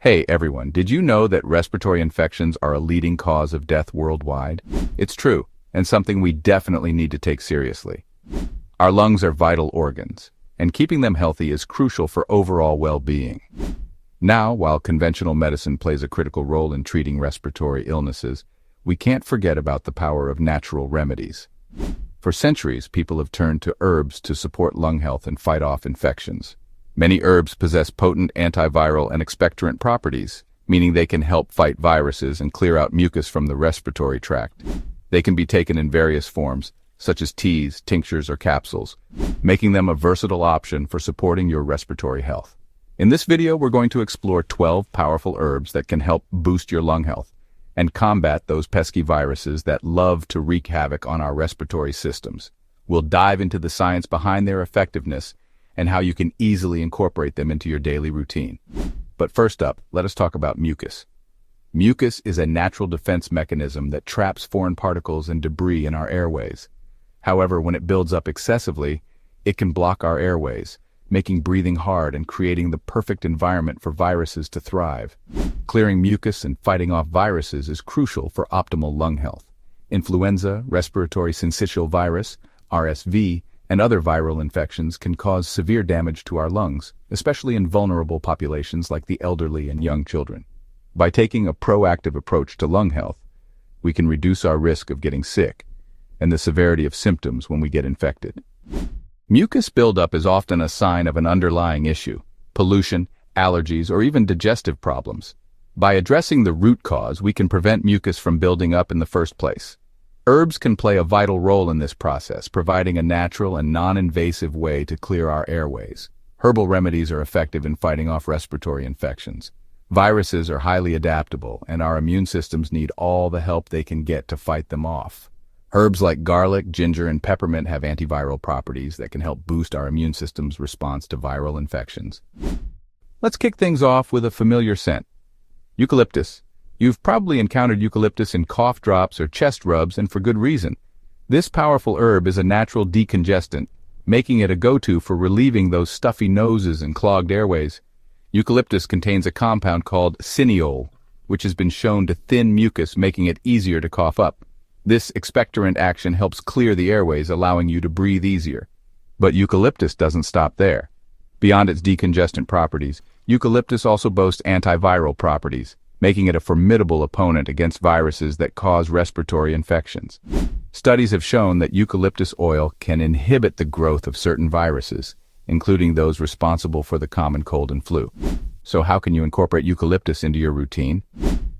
Hey everyone, did you know that respiratory infections are a leading cause of death worldwide? It's true, and something we definitely need to take seriously. Our lungs are vital organs, and keeping them healthy is crucial for overall well-being. Now, while conventional medicine plays a critical role in treating respiratory illnesses, we can't forget about the power of natural remedies. For centuries, people have turned to herbs to support lung health and fight off infections. Many herbs possess potent antiviral and expectorant properties, meaning they can help fight viruses and clear out mucus from the respiratory tract. They can be taken in various forms, such as teas, tinctures, or capsules, making them a versatile option for supporting your respiratory health. In this video, we're going to explore 12 powerful herbs that can help boost your lung health and combat those pesky viruses that love to wreak havoc on our respiratory systems. We'll dive into the science behind their effectiveness and how you can easily incorporate them into your daily routine. But first up, let us talk about mucus. Mucus is a natural defense mechanism that traps foreign particles and debris in our airways. However, when it builds up excessively, it can block our airways, making breathing hard and creating the perfect environment for viruses to thrive. Clearing mucus and fighting off viruses is crucial for optimal lung health. Influenza, respiratory syncytial virus, RSV, and other viral infections can cause severe damage to our lungs, especially in vulnerable populations like the elderly and young children. By taking a proactive approach to lung health, we can reduce our risk of getting sick and the severity of symptoms when we get infected. Mucus buildup is often a sign of an underlying issue: pollution, allergies, or even digestive problems. By addressing the root cause, we can prevent mucus from building up in the first place. Herbs can play a vital role in this process, providing a natural and non-invasive way to clear our airways. Herbal remedies are effective in fighting off respiratory infections. Viruses are highly adaptable, and our immune systems need all the help they can get to fight them off. Herbs like garlic, ginger, and peppermint have antiviral properties that can help boost our immune system's response to viral infections. Let's kick things off with a familiar scent: eucalyptus. You've probably encountered eucalyptus in cough drops or chest rubs, and for good reason. This powerful herb is a natural decongestant, making it a go-to for relieving those stuffy noses and clogged airways. Eucalyptus contains a compound called cineol, which has been shown to thin mucus, making it easier to cough up. This expectorant action helps clear the airways, allowing you to breathe easier. But eucalyptus doesn't stop there. Beyond its decongestant properties, eucalyptus also boasts antiviral properties, making it a formidable opponent against viruses that cause respiratory infections. Studies have shown that eucalyptus oil can inhibit the growth of certain viruses, including those responsible for the common cold and flu. So how can you incorporate eucalyptus into your routine?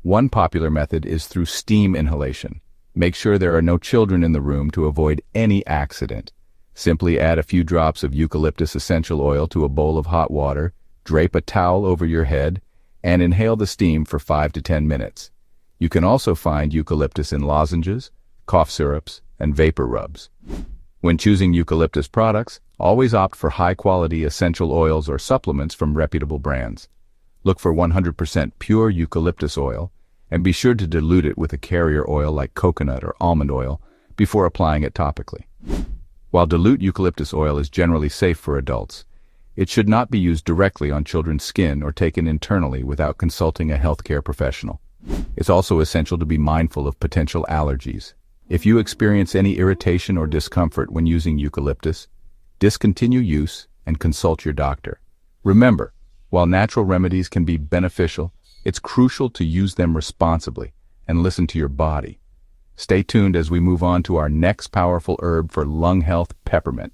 One popular method is through steam inhalation. Make sure there are no children in the room to avoid any accident. Simply add a few drops of eucalyptus essential oil to a bowl of hot water, drape a towel over your head, and inhale the steam for 5 to 10 minutes. You can also find eucalyptus in lozenges, cough syrups, and vapor rubs. When choosing eucalyptus products, always opt for high-quality essential oils or supplements from reputable brands. Look for 100% pure eucalyptus oil, and be sure to dilute it with a carrier oil like coconut or almond oil before applying it topically. While dilute eucalyptus oil is generally safe for adults, it should not be used directly on children's skin or taken internally without consulting a healthcare professional. It's also essential to be mindful of potential allergies. If you experience any irritation or discomfort when using eucalyptus, discontinue use and consult your doctor. Remember, while natural remedies can be beneficial, it's crucial to use them responsibly and listen to your body. Stay tuned as we move on to our next powerful herb for lung health: peppermint.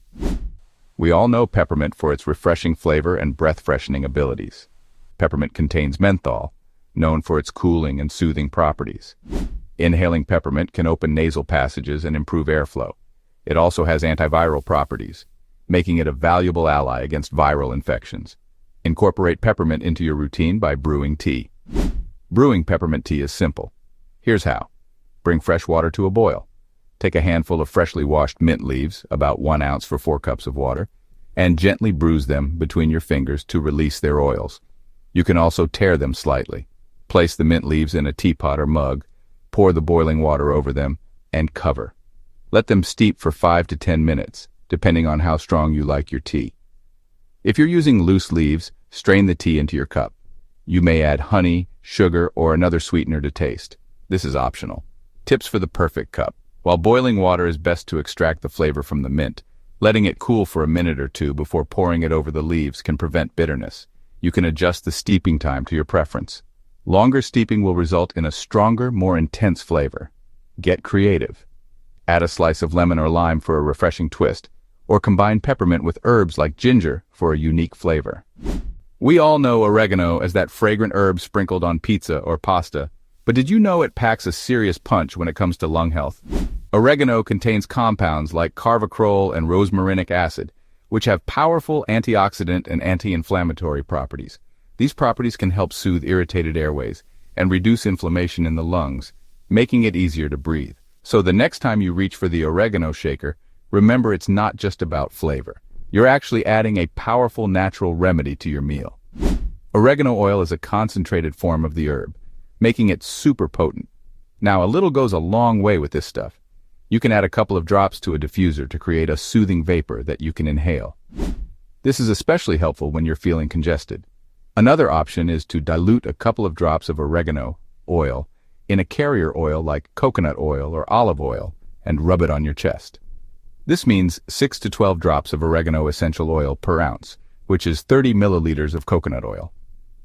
We all know peppermint for its refreshing flavor and breath-freshening abilities. Peppermint contains menthol, known for its cooling and soothing properties. Inhaling peppermint can open nasal passages and improve airflow. It also has antiviral properties, making it a valuable ally against viral infections. Incorporate peppermint into your routine by brewing tea. Brewing peppermint tea is simple. Here's how. Bring fresh water to a boil. Take a handful of freshly washed mint leaves, about 1 ounce for 4 cups of water, and gently bruise them between your fingers to release their oils. You can also tear them slightly. Place the mint leaves in a teapot or mug, pour the boiling water over them, and cover. Let them steep for 5 to 10 minutes, depending on how strong you like your tea. If you're using loose leaves, strain the tea into your cup. You may add honey, sugar, or another sweetener to taste. This is optional. Tips for the perfect cup. While boiling water is best to extract the flavor from the mint, letting it cool for a minute or two before pouring it over the leaves can prevent bitterness. You can adjust the steeping time to your preference. Longer steeping will result in a stronger, more intense flavor. Get creative. Add a slice of lemon or lime for a refreshing twist, or combine peppermint with herbs like ginger for a unique flavor. We all know oregano as that fragrant herb sprinkled on pizza or pasta, but did you know it packs a serious punch when it comes to lung health? Oregano contains compounds like carvacrol and rosmarinic acid, which have powerful antioxidant and anti-inflammatory properties. These properties can help soothe irritated airways and reduce inflammation in the lungs, making it easier to breathe. So the next time you reach for the oregano shaker, remember it's not just about flavor. You're actually adding a powerful natural remedy to your meal. Oregano oil is a concentrated form of the herb, making it super potent. Now, a little goes a long way with this stuff. You can add a couple of drops to a diffuser to create a soothing vapor that you can inhale. This is especially helpful when you're feeling congested. Another option is to dilute a couple of drops of oregano oil in a carrier oil like coconut oil or olive oil and rub it on your chest. This means 6 to 12 drops of oregano essential oil per ounce, which is 30 milliliters of coconut oil.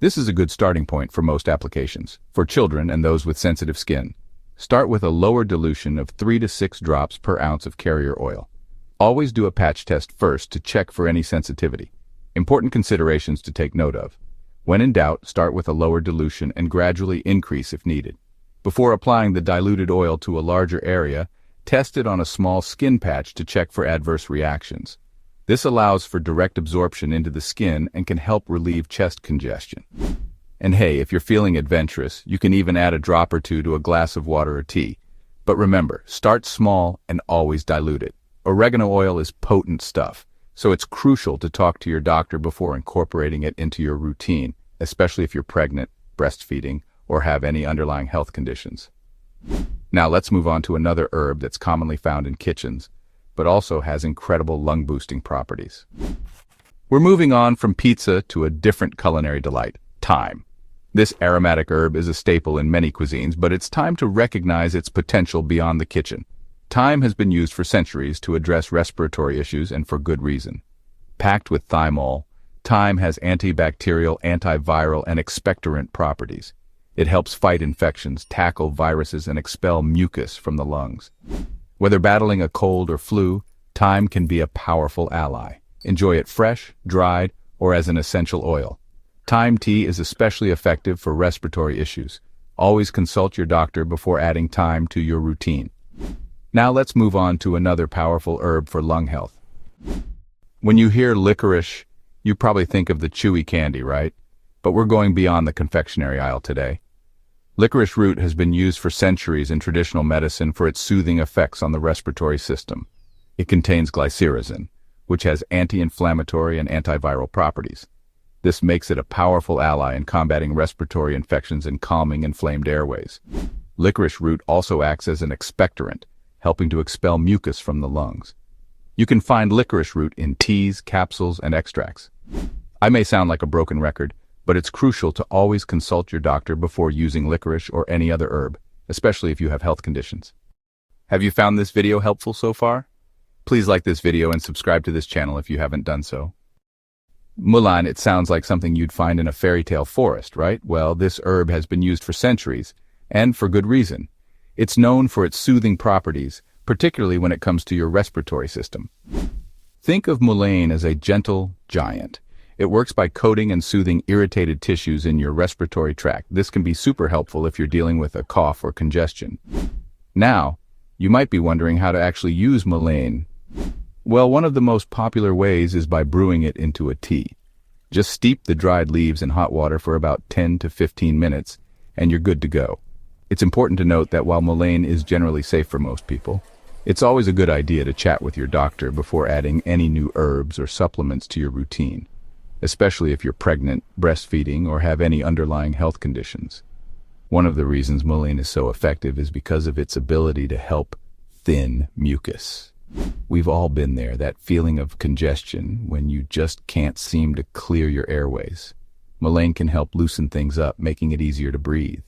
This is a good starting point for most applications, for children and those with sensitive skin. Start with a lower dilution of 3 to 6 drops per ounce of carrier oil. Always do a patch test first to check for any sensitivity. Important considerations to take note of. When in doubt, start with a lower dilution and gradually increase if needed. Before applying the diluted oil to a larger area, test it on a small skin patch to check for adverse reactions. This allows for direct absorption into the skin and can help relieve chest congestion. And hey, if you're feeling adventurous, you can even add a drop or two to a glass of water or tea. But remember, start small and always dilute it. Oregano oil is potent stuff, so it's crucial to talk to your doctor before incorporating it into your routine, especially if you're pregnant, breastfeeding, or have any underlying health conditions. Now let's move on to another herb that's commonly found in kitchens, but also has incredible lung-boosting properties. We're moving on from pizza to a different culinary delight, thyme. This aromatic herb is a staple in many cuisines, but it's time to recognize its potential beyond the kitchen. Thyme has been used for centuries to address respiratory issues, and for good reason. Packed with thymol, thyme has antibacterial, antiviral, and expectorant properties. It helps fight infections, tackle viruses, and expel mucus from the lungs. Whether battling a cold or flu, thyme can be a powerful ally. Enjoy it fresh, dried, or as an essential oil. Thyme tea is especially effective for respiratory issues. Always consult your doctor before adding thyme to your routine. Now let's move on to another powerful herb for lung health. When you hear licorice, you probably think of the chewy candy, right? But we're going beyond the confectionery aisle today. Licorice root has been used for centuries in traditional medicine for its soothing effects on the respiratory system. It contains glycyrrhizin, which has anti-inflammatory and antiviral properties. This makes it a powerful ally in combating respiratory infections and calming inflamed airways. Licorice root also acts as an expectorant, helping to expel mucus from the lungs. You can find licorice root in teas, capsules, and extracts. I may sound like a broken record, but it's crucial to always consult your doctor before using licorice or any other herb, especially if you have health conditions. Have you found this video helpful so far? Please like this video and subscribe to this channel if you haven't done so. Mullein, it sounds like something you'd find in a fairy tale forest, right? Well, this herb has been used for centuries, and for good reason. It's known for its soothing properties, particularly when it comes to your respiratory system. Think of mullein as a gentle giant. It works by coating and soothing irritated tissues in your respiratory tract. This can be super helpful if you're dealing with a cough or congestion. Now, you might be wondering how to actually use mullein. Well, one of the most popular ways is by brewing it into a tea. Just steep the dried leaves in hot water for about 10 to 15 minutes, and you're good to go. It's important to note that while mullein is generally safe for most people, it's always a good idea to chat with your doctor before adding any new herbs or supplements to your routine, especially if you're pregnant, breastfeeding, or have any underlying health conditions. One of the reasons mullein is so effective is because of its ability to help thin mucus. We've all been there, that feeling of congestion when you just can't seem to clear your airways. Mullein can help loosen things up, making it easier to breathe.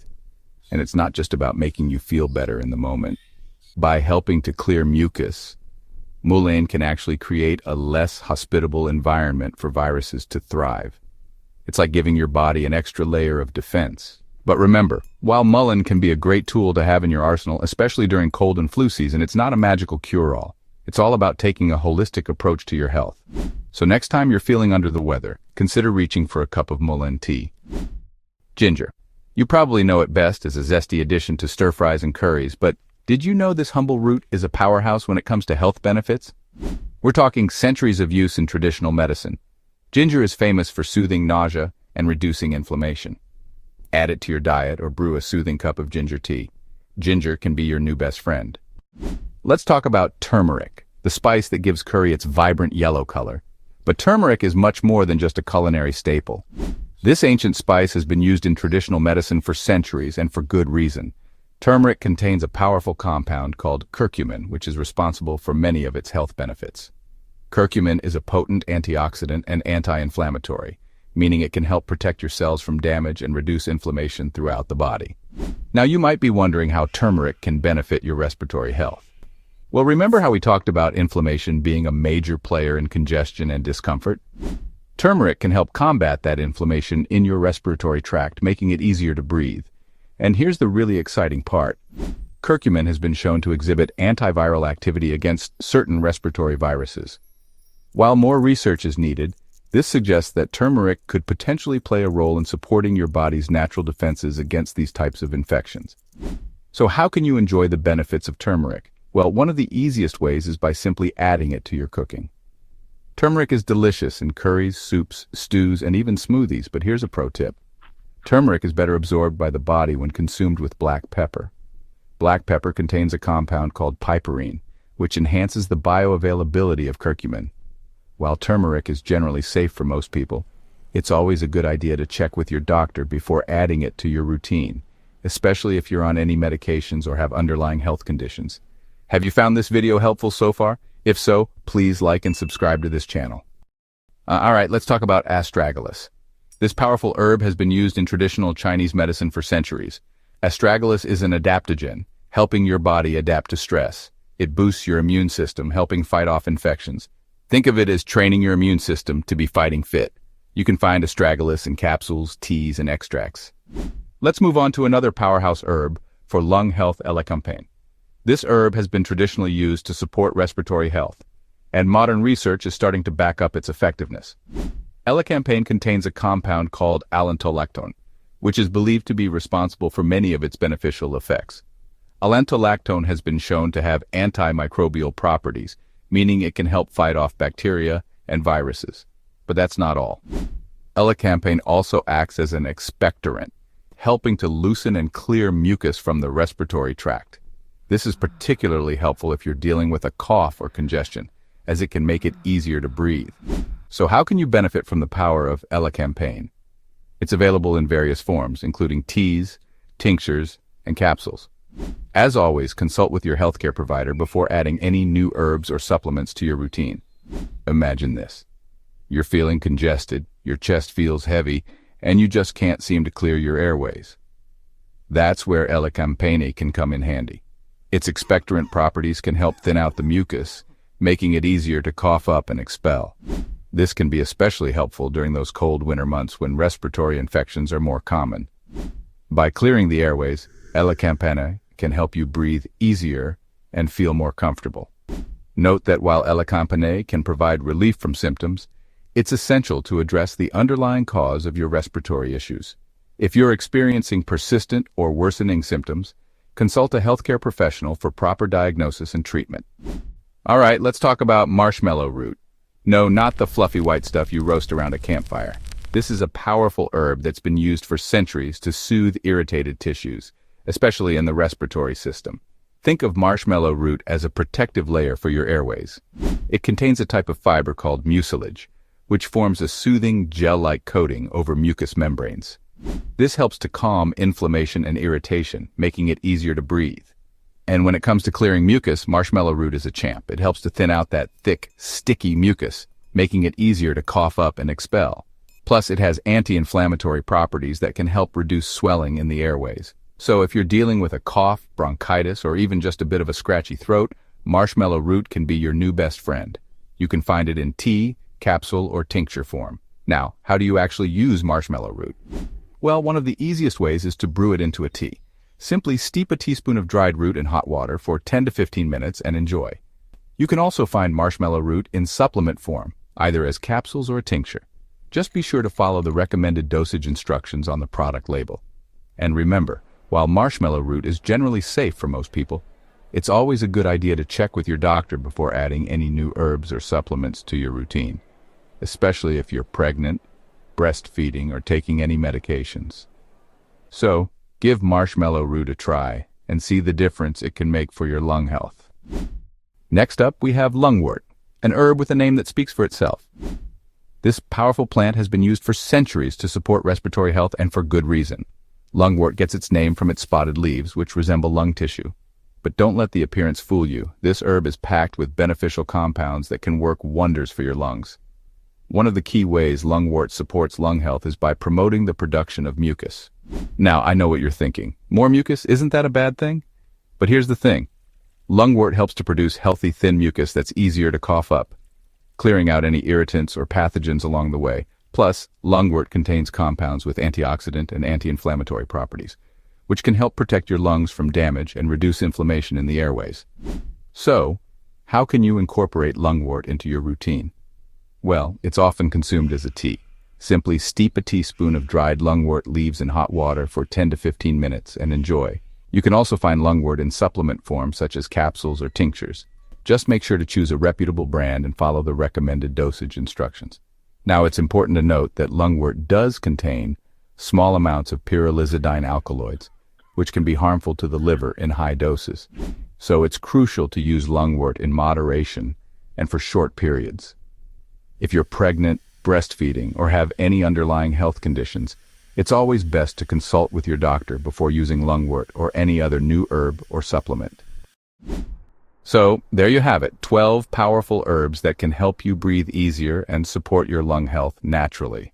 And it's not just about making you feel better in the moment. By helping to clear mucus, mullein can actually create a less hospitable environment for viruses to thrive. It's like giving your body an extra layer of defense. But remember, while mullein can be a great tool to have in your arsenal, especially during cold and flu season, it's not a magical cure-all. It's all about taking a holistic approach to your health. So next time you're feeling under the weather, consider reaching for a cup of mullein tea. Ginger. You probably know it best as a zesty addition to stir-fries and curries, but did you know this humble root is a powerhouse when it comes to health benefits? We're talking centuries of use in traditional medicine. Ginger is famous for soothing nausea and reducing inflammation. Add it to your diet or brew a soothing cup of ginger tea. Ginger can be your new best friend. Let's talk about turmeric, the spice that gives curry its vibrant yellow color. But turmeric is much more than just a culinary staple. This ancient spice has been used in traditional medicine for centuries, and for good reason. Turmeric contains a powerful compound called curcumin, which is responsible for many of its health benefits. Curcumin is a potent antioxidant and anti-inflammatory, meaning it can help protect your cells from damage and reduce inflammation throughout the body. Now you might be wondering how turmeric can benefit your respiratory health. Well, remember how we talked about inflammation being a major player in congestion and discomfort? Turmeric can help combat that inflammation in your respiratory tract, making it easier to breathe. And here's the really exciting part. Curcumin has been shown to exhibit antiviral activity against certain respiratory viruses. While more research is needed, this suggests that turmeric could potentially play a role in supporting your body's natural defenses against these types of infections. So how can you enjoy the benefits of turmeric? Well, one of the easiest ways is by simply adding it to your cooking. Turmeric is delicious in curries, soups, stews, and even smoothies, but here's a pro tip. Turmeric is better absorbed by the body when consumed with black pepper. Black pepper contains a compound called piperine, which enhances the bioavailability of curcumin. While turmeric is generally safe for most people, it's always a good idea to check with your doctor before adding it to your routine, especially if you're on any medications or have underlying health conditions. Have you found this video helpful so far? If so, please like and subscribe to this channel. Alright, let's talk about astragalus. This powerful herb has been used in traditional Chinese medicine for centuries. Astragalus is an adaptogen, helping your body adapt to stress. It boosts your immune system, helping fight off infections. Think of it as training your immune system to be fighting fit. You can find astragalus in capsules, teas, and extracts. Let's move on to another powerhouse herb for lung health, elecampane. This herb has been traditionally used to support respiratory health, and modern research is starting to back up its effectiveness. Elecampane contains a compound called allantollactone, which is believed to be responsible for many of its beneficial effects. Allantollactone has been shown to have antimicrobial properties, meaning it can help fight off bacteria and viruses. But that's not all. Elecampane also acts as an expectorant, helping to loosen and clear mucus from the respiratory tract. This is particularly helpful if you're dealing with a cough or congestion, as it can make it easier to breathe. So how can you benefit from the power of elecampane? It's available in various forms, including teas, tinctures, and capsules. As always, consult with your healthcare provider before adding any new herbs or supplements to your routine. Imagine this. You're feeling congested, your chest feels heavy, and you just can't seem to clear your airways. That's where elecampane can come in handy. Its expectorant properties can help thin out the mucus, making it easier to cough up and expel. This can be especially helpful during those cold winter months when respiratory infections are more common. By clearing the airways, elecampane can help you breathe easier and feel more comfortable. Note that while elecampane can provide relief from symptoms, it's essential to address the underlying cause of your respiratory issues. If you're experiencing persistent or worsening symptoms, consult a healthcare professional for proper diagnosis and treatment. Alright, let's talk about marshmallow root. No, not the fluffy white stuff you roast around a campfire. This is a powerful herb that's been used for centuries to soothe irritated tissues, especially in the respiratory system. Think of marshmallow root as a protective layer for your airways. It contains a type of fiber called mucilage, which forms a soothing gel-like coating over mucous membranes. This helps to calm inflammation and irritation, making it easier to breathe. And when it comes to clearing mucus, marshmallow root is a champ. It helps to thin out that thick, sticky mucus, making it easier to cough up and expel. Plus, it has anti-inflammatory properties that can help reduce swelling in the airways. So if you're dealing with a cough, bronchitis, or even just a bit of a scratchy throat, marshmallow root can be your new best friend. You can find it in tea, capsule, or tincture form. Now, how do you actually use marshmallow root? Well, one of the easiest ways is to brew it into a tea. Simply steep a teaspoon of dried root in hot water for 10 to 15 minutes and enjoy. You can also find marshmallow root in supplement form, either as capsules or a tincture. Just be sure to follow the recommended dosage instructions on the product label. And remember, while marshmallow root is generally safe for most people, it's always a good idea to check with your doctor before adding any new herbs or supplements to your routine, especially if you're pregnant, breastfeeding, or taking any medications. So, give marshmallow root a try and see the difference it can make for your lung health. Next up, we have lungwort, an herb with a name that speaks for itself. This powerful plant has been used for centuries to support respiratory health, and for good reason. Lungwort gets its name from its spotted leaves, which resemble lung tissue. But don't let the appearance fool you. This herb is packed with beneficial compounds that can work wonders for your lungs. One of the key ways lungwort supports lung health is by promoting the production of mucus. Now, I know what you're thinking. More mucus, isn't that a bad thing? But here's the thing. Lungwort helps to produce healthy, thin mucus that's easier to cough up, clearing out any irritants or pathogens along the way. Plus, lungwort contains compounds with antioxidant and anti-inflammatory properties, which can help protect your lungs from damage and reduce inflammation in the airways. So, how can you incorporate lungwort into your routine? Well, it's often consumed as a tea. Simply steep a teaspoon of dried lungwort leaves in hot water for 10 to 15 minutes and enjoy. You can also find lungwort in supplement form, such as capsules or tinctures. Just make sure to choose a reputable brand and follow the recommended dosage instructions. Now, it's important to note that lungwort does contain small amounts of pyrrolizidine alkaloids, which can be harmful to the liver in high doses. So it's crucial to use lungwort in moderation and for short periods. If you're pregnant, breastfeeding, or have any underlying health conditions, it's always best to consult with your doctor before using lungwort or any other new herb or supplement. So, there you have it, 12 powerful herbs that can help you breathe easier and support your lung health naturally.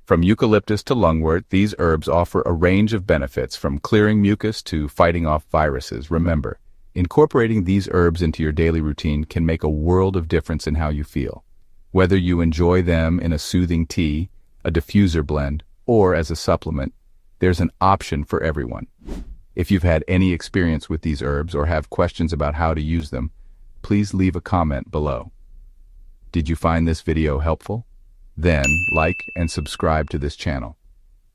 From eucalyptus to lungwort, these herbs offer a range of benefits, from clearing mucus to fighting off viruses. Remember, incorporating these herbs into your daily routine can make a world of difference in how you feel. Whether you enjoy them in a soothing tea, a diffuser blend, or as a supplement, there's an option for everyone. If you've had any experience with these herbs or have questions about how to use them, please leave a comment below. Did you find this video helpful? Then, like and subscribe to this channel.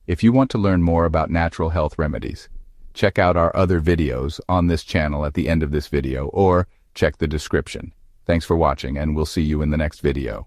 If you want to learn more about natural health remedies, check out our other videos on this channel at the end of this video, or check the description. Thanks for watching, and we'll see you in the next video.